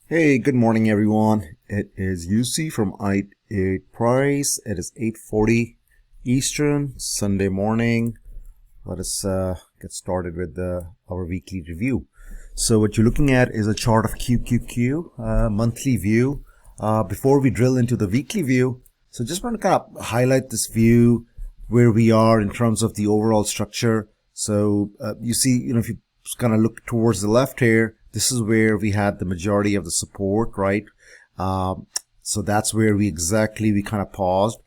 Hey, good morning everyone. It is UC from iTradePrice. It is 8:40 Eastern, Sunday morning. Let us get started with our weekly review. So what you're looking at is a chart of QQQ, monthly view. Before we drill into the weekly view, so just want to kind of highlight this view, where we are in terms of the overall structure. So you see, if you kind of look towards the left here, this is where we had the majority of the support, right? So that's where we kind of paused.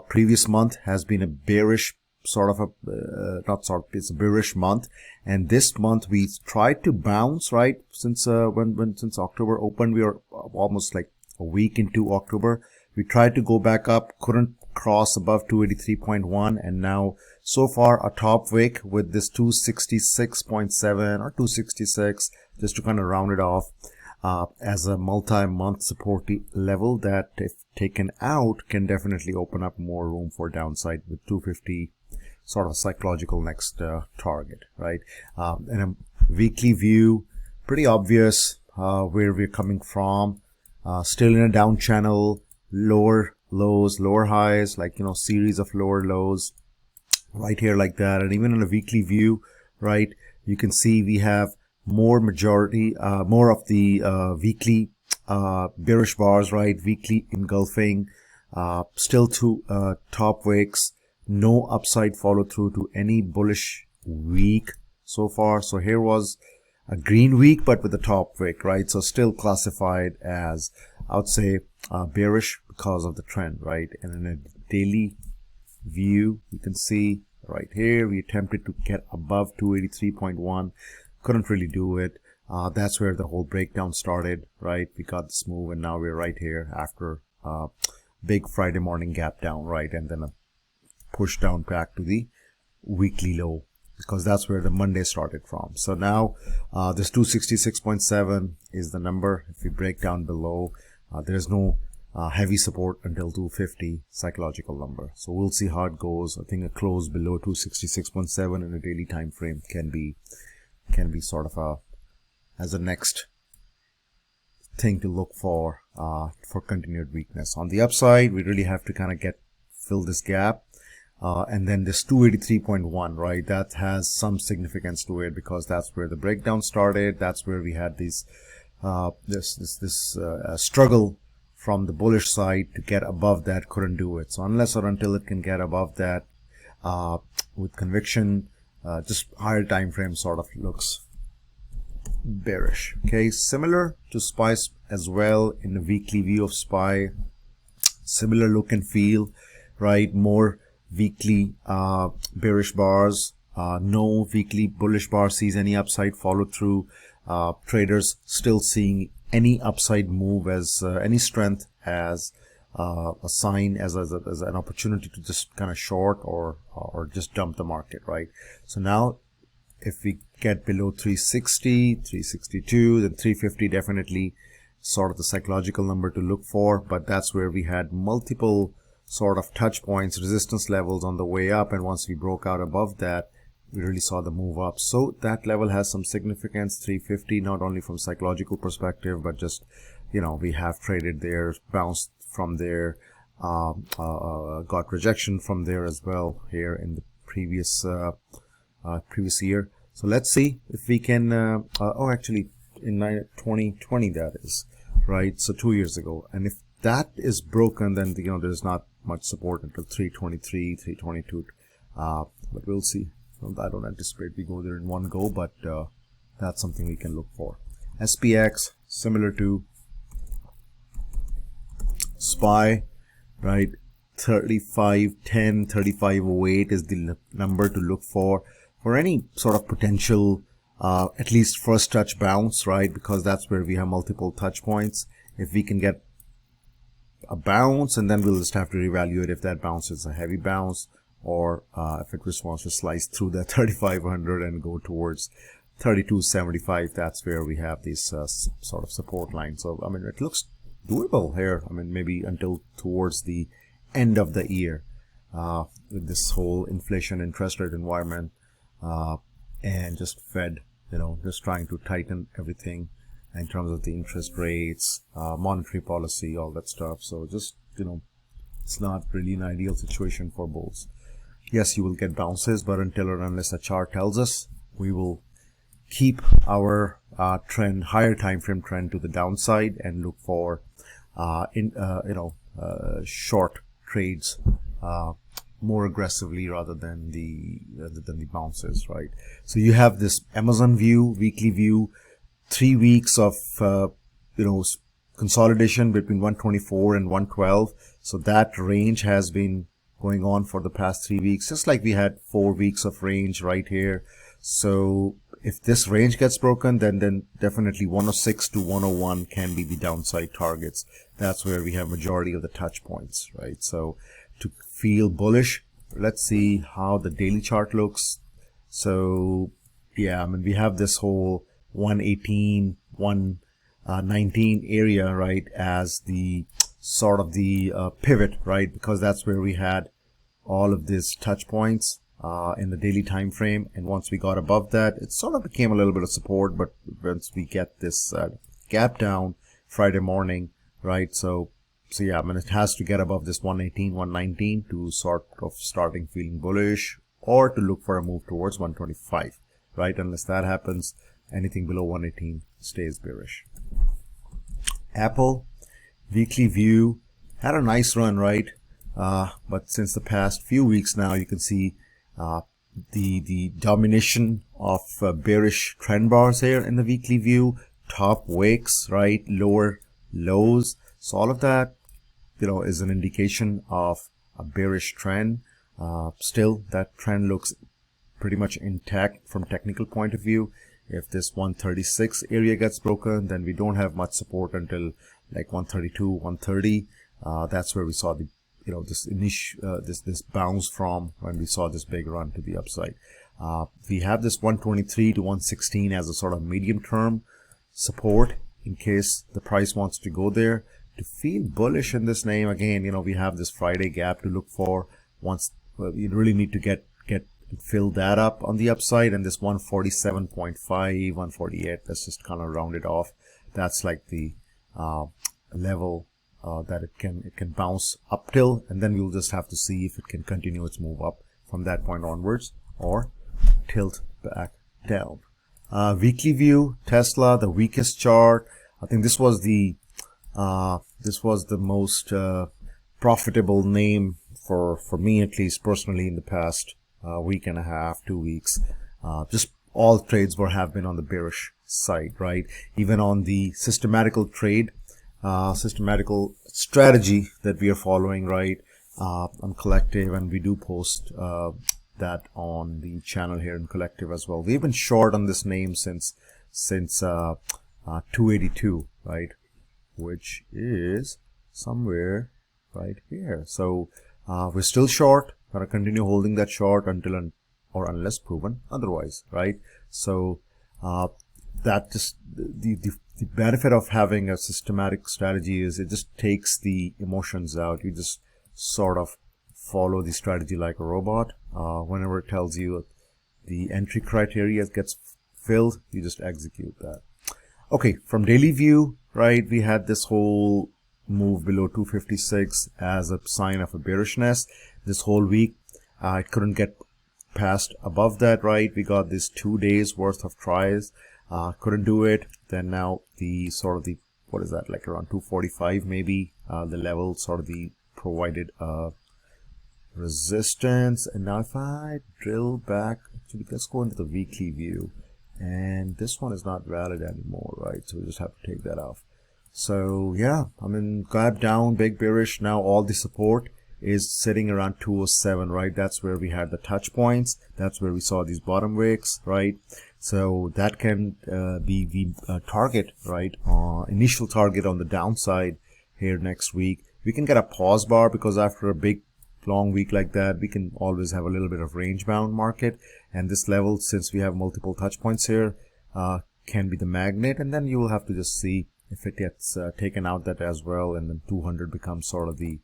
Previous month has been a bearish sort of it's a bearish month, and this month we tried to bounce, right? Since since October opened, we are almost like a week into October. We tried to go back up, couldn't cross above 283.1, and now so far a top wick with this 266.7 or 266, just to kind of round it off, as a multi-month support level that, if taken out, can definitely open up more room for downside with 250 sort of psychological next target, right? And a weekly view, pretty obvious where we're coming from. Still in a down channel, lower lows, lower highs, like, series of lower lows right here like that. And even in a weekly view, right, you can see we have more of the weekly bearish bars, right? Weekly engulfing, still two top wicks, no upside follow through to any bullish week so far. So here was a green week, but with a top wick, right? So still classified as, I would say, bearish because of the trend, right? And in a daily view, you can see right here, we attempted to get above 283.1, couldn't really do it. That's where the whole breakdown started, right? We got this move, and now we're right here after big Friday morning gap down, right? And then a push down back to the weekly low, because that's where the Monday started from. So now this 266.7 is the number. If we break down below, there's no heavy support until 250 psychological number. So we'll see how it goes. I think a close below 266.7 in a daily time frame can be sort of as a next thing to look for continued weakness. On the upside, we really have to kind of fill this gap. And then this 283.1, right, that has some significance to it, because that's where the breakdown started. That's where we had this struggle from the bullish side to get above that, couldn't do it. So unless or until it can get above that with conviction, just higher time frame sort of looks bearish. Okay, similar to SPY as well. In the weekly view of SPY, similar look and feel, right? More weekly bearish bars, no weekly bullish bar sees any upside follow through. Traders still seeing any upside move as any strength as a sign, as an opportunity to just kind of short or just dump the market, right? So now if we get below 360, 362, then 350 definitely sort of the psychological number to look for. But that's where we had multiple sort of touch points, resistance levels on the way up, and once we broke out above that, we really saw the move up. So that level has some significance, 350, not only from psychological perspective, but just, we have traded there, bounced from there, got rejection from there as well here in the previous year. So let's see if we can actually in 2020, that is, right? So 2 years ago. And if that is broken, then there's not much support until 323, 322, but we'll see. I don't anticipate we go there in one go, but that's something we can look for. SPX, similar to SPY, right? 3510, 3508 is the number to look for any sort of potential at least first touch bounce, right? Because that's where we have multiple touch points. If we can get a bounce, and then we'll just have to reevaluate if that bounce is a heavy bounce, or if it just wants to slice through that 3500 and go towards 3275. That's where we have these sort of support line. So I mean, it looks doable here. I mean, maybe until towards the end of the year, with this whole inflation interest rate environment, and just Fed, just trying to tighten everything in terms of the interest rates, monetary policy, all that stuff. So just, it's not really an ideal situation for bulls. Yes, you will get bounces, but until or unless a chart tells us, we will keep our trend, higher time frame trend to the downside and look for short trades more aggressively rather than the bounces, right? So you have this Amazon view, weekly view, 3 weeks of consolidation between 124 and 112. So that range has been going on for the past 3 weeks, just like we had 4 weeks of range right here. So if this range gets broken, then definitely 106 to 101 can be the downside targets. That's where we have majority of the touch points, right? So to feel bullish, let's see how the daily chart looks. So yeah, I mean, we have this whole 118, 119 area, right, as the sort of the pivot, right? Because that's where we had all of these touch points in the daily time frame, and once we got above that, it sort of became a little bit of support. But once we get this gap down Friday morning, right, so yeah, I mean, it has to get above this 118, 119 to sort of starting feeling bullish, or to look for a move towards 125, right? Unless that happens, anything below 118 stays bearish. Apple weekly view had a nice run, right? But since the past few weeks now, you can see the domination of bearish trend bars here in the weekly view, top wicks, right, lower lows. So all of that, is an indication of a bearish trend. Still, that trend looks pretty much intact from technical point of view. If this 136 area gets broken, then we don't have much support until like 132, 130. That's where we saw the this bounce from when we saw this big run to the upside. We have this 123 to 116 as a sort of medium term support in case the price wants to go there. To feel bullish in this name, again, we have this Friday gap to look for. Once you really need to get fill that up on the upside, and this 147.5, 148, let's just kind of round it off. That's like the level that it can bounce up till, and then we'll just have to see if it can continue its move up from that point onwards or tilt back down. Weekly view, Tesla, the weakest chart. I think this was the most profitable name for me, at least personally, in the past week and a half, 2 weeks. Just all trades have been on the bearish side, right? Even on the systematical trade, systematical strategy that we are following, right, on Collective, and we do post that on the channel here in Collective as well. We've been short on this name since 282, right, which is somewhere right here. So we're still short. Gonna continue holding that short until or unless proven otherwise, right? So that just the benefit of having a systematic strategy is it just takes the emotions out. You just sort of follow the strategy like a robot. Whenever it tells you the entry criteria gets filled, you just execute that. Okay, from daily view, right, we had this whole move below 256 as a sign of a bearishness. This whole week, it couldn't get past above that, right? We got this 2 days worth of tries, couldn't do it. Then now the sort of the, what is that, like around 245 maybe, the level sort of the provided resistance. And now if I drill back, actually let's go into the weekly view, and this one is not valid anymore, right? So we just have to take that off. So yeah, I mean, gap down, big bearish. Now all the support is sitting around 207, right? That's where we had the touch points. That's where we saw these bottom wicks, right? So that can be the target, right? Initial target on the downside here next week. We can get a pause bar because after a big long week like that, we can always have a little bit of range bound market. And this level, since we have multiple touch points here, can be the magnet. And then you will have to just see if it gets taken out that as well. And then 200 becomes sort of the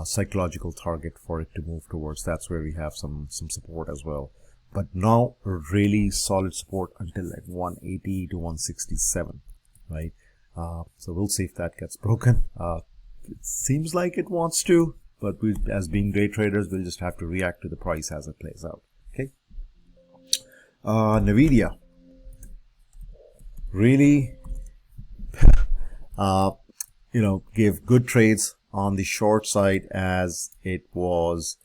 psychological target for it to move towards. That's where we have some support as well, but now really solid support until like 180 to 167. right? So we'll see if that gets broken. It seems like it wants to, but we, as being day traders, we'll just have to react to the price as it plays out. Okay. Nvidia really, gave good trades on the short side as it was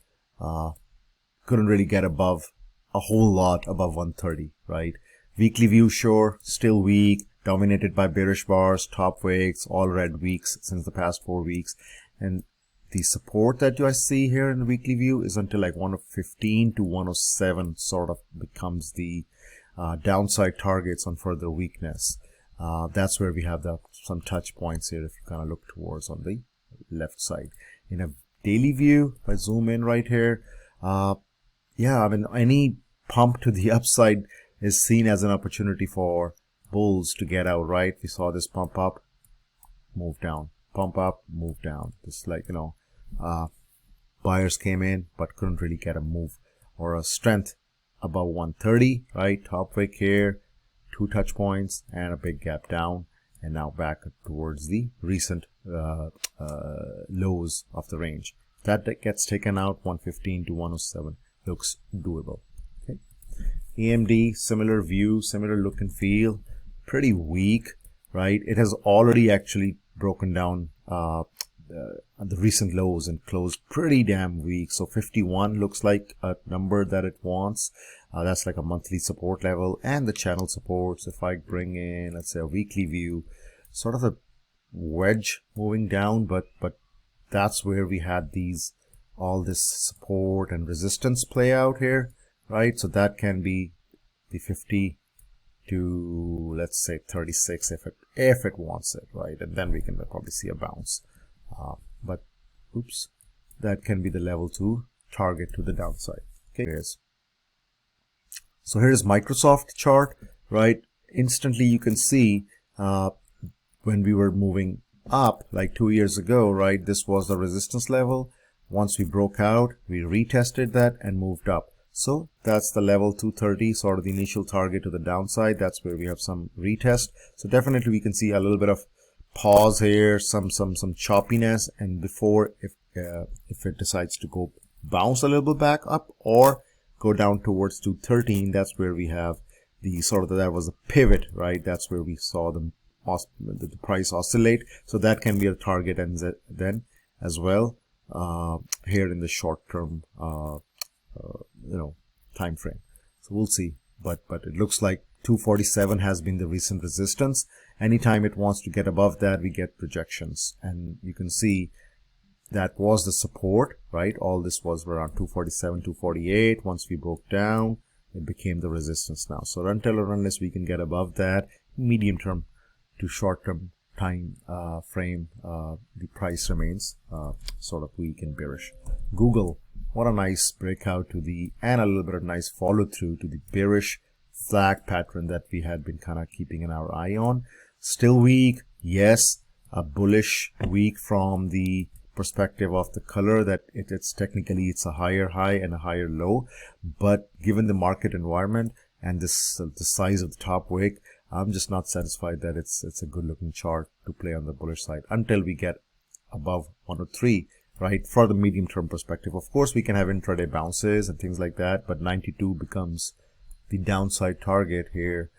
couldn't really get above a whole lot above 130, right? Weekly view, sure, still weak, dominated by bearish bars, top wicks, all red weeks since the past 4 weeks. And the support that you guys see here in the weekly view is until like 115 to 107 sort of becomes the downside targets on further weakness. That's where we have some touch points here if you kind of look towards on the left side. In a daily view, if I zoom in right here, yeah, I mean, any pump to the upside is seen as an opportunity for bulls to get out, right? We saw this pump up, move down, pump up, move down. Just like, buyers came in but couldn't really get a move or a strength above 130, right? Top wick here, 2 touch points and a big gap down, and now back towards the recent lows of the range. That gets taken out, 115 to 107 looks doable. Okay. AMD, similar view, similar look and feel, pretty weak, right? It has already actually broken down the recent lows and closed pretty damn weak. So 51 looks like a number that it wants. That's like a monthly support level, and the channel supports. If I bring in, let's say, a weekly view, sort of a wedge moving down, but that's where we had all this support and resistance play out here, right? So that can be the 50 to, let's say, 36 if it wants it, right? And then we can probably see a bounce. But oops, that can be the level 2 target to the downside. Okay, so here's Microsoft chart, right? Instantly you can see when we were moving up like 2 years ago, right? This was the resistance level. Once we broke out, we retested that and moved up. So that's the level 230, sort of the initial target to the downside. That's where we have some retest. So definitely we can see a little bit of pause here, some choppiness, and before if it decides to go bounce a little bit back up or go down towards 213, that's where we have the sort of that was a pivot, right? That's where we saw the price oscillate. So that can be a target, and then as well here in the short term time frame. So we'll see, but it looks like 247 has been the recent resistance. Anytime it wants to get above that, we get projections, and you can see that was the support, right? All this was around 247, 248. Once we broke down, it became the resistance now. So until or unless we can get above that, medium term to short term time frame, the price remains sort of weak and bearish. Google, what a nice breakout to and a little bit of nice follow through to the bearish flag pattern that we had been kind of keeping our eye on. Still weak, yes, a bullish week from the perspective of the color that it's technically it's a higher high and a higher low, but given the market environment and the size of the top wick, I'm just not satisfied that it's a good looking chart to play on the bullish side until we get above 103, right? For the medium term perspective, of course we can have intraday bounces and things like that, but 92 becomes the downside target here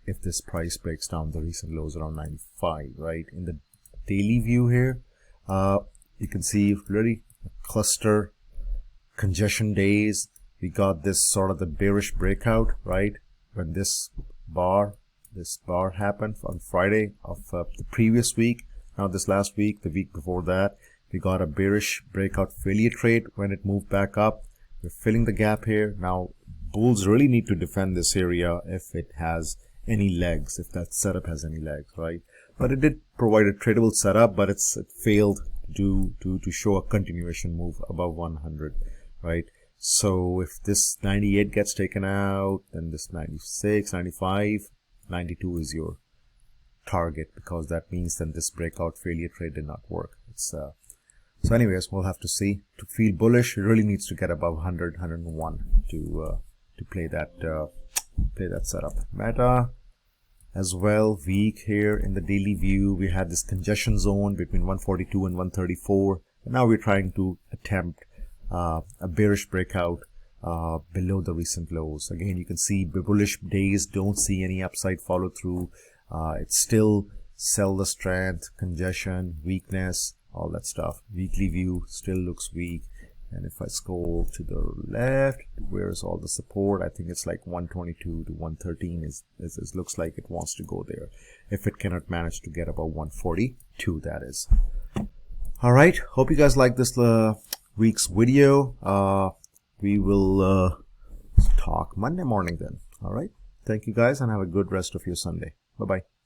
if this price breaks down the recent lows around 95, right? In the daily view here, you can see really cluster congestion days. We got this sort of the bearish breakout, right? When this bar happened on Friday of the previous week. Now this last week, the week before that, we got a bearish breakout failure trade when it moved back up. We're filling the gap here. Now bulls really need to defend this area if it has any legs, if that setup has any legs, right? But it did provide a tradable setup, but it failed to show a continuation move above 100, right? So if this 98 gets taken out, then this 96, 95, 92 is your target, because that means then this breakout failure trade did not work. So anyways, we'll have to see. To feel bullish, it really needs to get above 100, 101 to play that setup. Meta, as well. Weak here in the daily view. We had this congestion zone between 142 and 134. And now we're trying to attempt a bearish breakout below the recent lows. Again, you can see bullish days don't see any upside follow through. It's still sell the strength, congestion, weakness, all that stuff. Weekly view still looks weak. And if I scroll to the left, where's all the support? I think it's like 122 to 113 is looks like it wants to go there. If it cannot manage to get above 142, that is. All right. Hope you guys like this week's video. We will talk Monday morning then. All right. Thank you guys and have a good rest of your Sunday. Bye-bye.